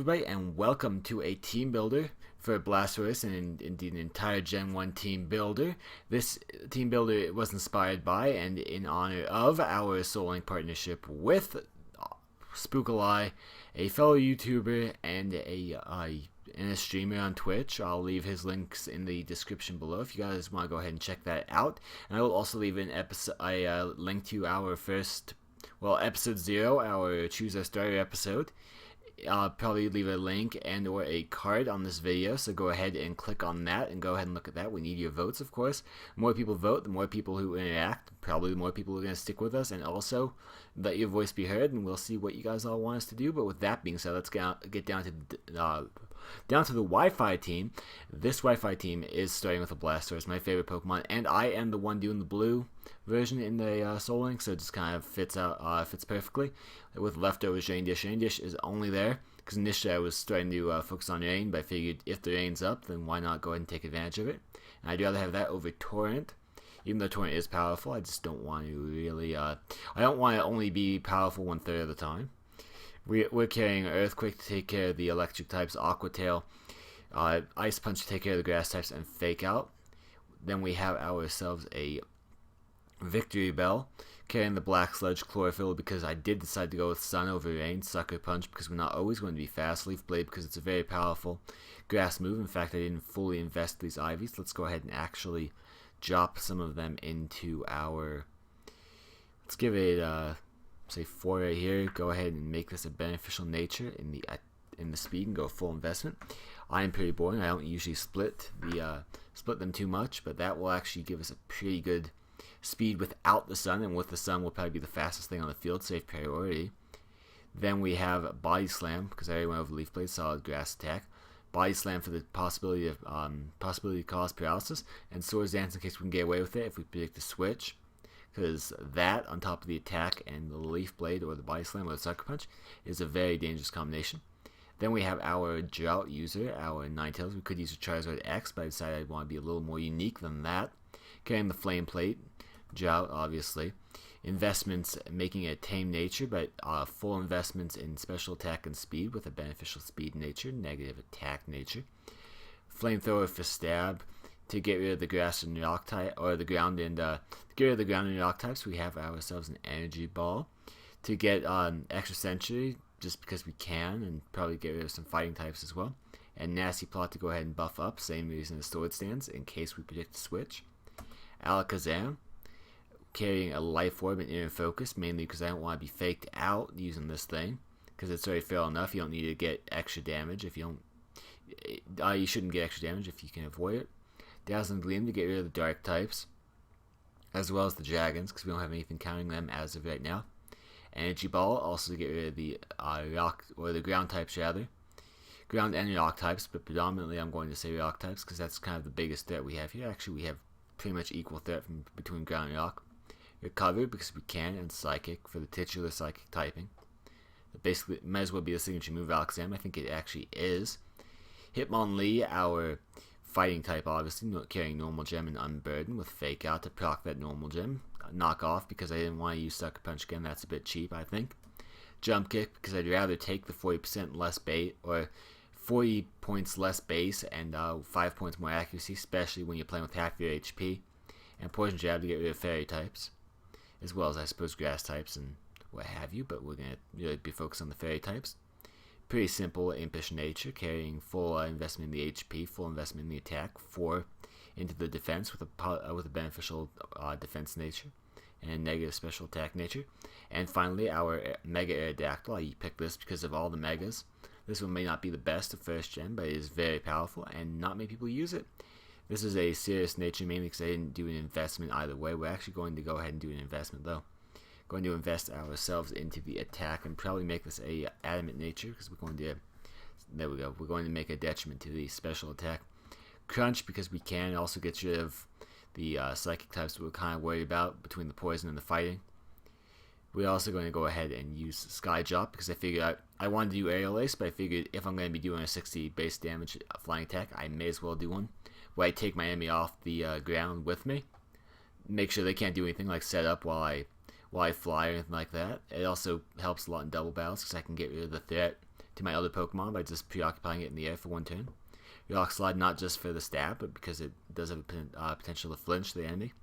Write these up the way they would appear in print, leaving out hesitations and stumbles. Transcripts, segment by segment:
everybody, and welcome to a team builder for Blastoise and indeed an entire Gen 1 team builder. This team builder was inspired by and in honor of our Soul Link partnership with Spookalai, a fellow YouTuber and a streamer on Twitch. I'll leave his links in the description below if you guys want to go ahead and check that out. And I will also leave an link to our episode 0, our Choose Our Starter episode. I'll probably leave a link and or a card on this video, so go ahead and click on that and go ahead and look at that. We need your votes, of course. The more people vote, the more people who interact, probably the more people who are going to stick with us, and also let your voice be heard, and we'll see what you guys all want us to do. But with that being said, let's get down to the Wi-Fi team. This Wi-Fi team is starting with a Blastoise, my favorite Pokemon, and I am the one doing the blue version in the Soul Link, so it just kind of fits perfectly with leftovers. Rain Dish is only there because initially I was starting to focus on Rain, but I figured if the Rain's up, then why not go ahead and take advantage of it. And I'd rather have that over Torrent. Even though Torrent is powerful, I just don't want to really I don't want to only be powerful 1/3 of the time. We're carrying Earthquake to take care of the electric types, Aqua Tail, Ice Punch to take care of the grass types, and Fake Out. Then we have ourselves a Victory Bell, carrying the Black Sludge, Chlorophyll, because I did decide to go with Sun over Rain, Sucker Punch, because we're not always going to be fast, Leaf Blade, because it's a very powerful grass move. In fact, I didn't fully invest these Ivies. Let's go ahead and actually drop some of them into our, let's give it say 4 right here. Go ahead and make this a beneficial nature in the speed and go full investment. I am pretty boring. I don't usually split them too much, but that will actually give us a pretty good speed without the Sun, and with the Sun will probably be the fastest thing on the field, safe priority. Then we have Body Slam, because I already went over Leaf Blade, solid grass attack. Body Slam for the possibility to cause paralysis, and Swords Dance in case we can get away with it if we predict a switch, because that on top of the attack and the Leaf Blade or the Body Slam or the Sucker Punch is a very dangerous combination. Then we have our Drought user, our Ninetales. We could use a Charizard X, but I decided I want to be a little more unique than that. Carrying the Flame Plate, Drought, obviously. Investments making it tame nature, but full investments in special attack and speed with a beneficial speed nature, negative attack nature. Flamethrower for stab to get rid of the grass and rock type, or the ground and get rid of the ground and rock types. We have ourselves an Energy Ball to get extra Century, just because we can, and probably get rid of some fighting types as well. And Nasty Plot to go ahead and buff up, same reason as Sword Stance in case we predict a switch. Alakazam, carrying a Life Orb and Inner Focus, mainly because I don't want to be faked out using this thing, because it's already fair enough. You don't need to get extra damage if you don't. You shouldn't get extra damage if you can avoid it. Dazzling Gleam to get rid of the dark types, as well as the dragons, because we don't have anything counting them as of right now. Energy Ball also to get rid of the rock, or the ground types rather. Ground and rock types, but predominantly I'm going to say rock types because that's kind of the biggest threat we have here. Actually, we have pretty much equal threat between ground and rock. Recover because we can, and Psychic for the titular Psychic typing. Basically, might as well be the signature move Alakazam. I think it actually is. Hitmonlee, our fighting type, obviously, carrying Normal Gem and Unburden with Fake Out to proc that Normal Gem. Knock off because I didn't want to use Sucker Punch again. That's a bit cheap, I think. Jump Kick because I'd rather take the 40% less bait, or 40 points less base and 5 points more accuracy, especially when you're playing with half your HP. And Poison Jab to get rid of fairy types, as well as I suppose grass types and what have you, but we're going to really be focused on the fairy types. Pretty simple, Impish Nature, carrying full investment in the HP, full investment in the attack, 4 into the defense with a beneficial defense nature and a negative special attack nature. And finally, our Mega Aerodactyl. I picked this because of all the Megas. This one may not be the best of first gen, but it is very powerful and not many people use it. This is a serious nature, mainly because I didn't do an investment either way. We're actually going to go ahead and do an investment though. Going to invest ourselves into the attack and probably make this a adamant nature, because we're going to, there we go, we're going to make a detriment to the special attack. Crunch because we can. It also gets rid of the psychic types that we're kind of worried about between the poison and the fighting. We're also going to go ahead and use Sky Drop because I figured I wanted to do Aerial Ace, but I figured if I'm going to be doing a 60 base damage flying attack, I may as well do one where I take my enemy off the ground with me. Make sure they can't do anything like set up while I fly or anything like that. It also helps a lot in double battles because I can get rid of the threat to my other Pokemon by just preoccupying it in the air for 1 turn. Rock Slide not just for the stab, but because it does have a potential to flinch the enemy.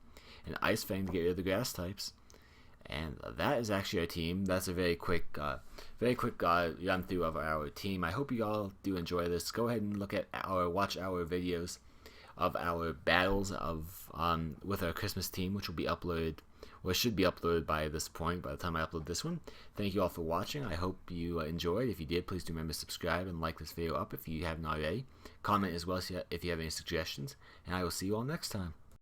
And Ice Fang to get rid of the grass types. And that is actually our team. That's a very quick run through of our team. I hope you all do enjoy this. Go ahead and watch our videos of our battles with our Christmas team, which will be uploaded, or should be uploaded by this point, by the time I upload this one. Thank you all for watching. I hope you enjoyed. If you did, please do remember to subscribe and like this video up if you haven't already. Comment as well if you have any suggestions, and I will see you all next time.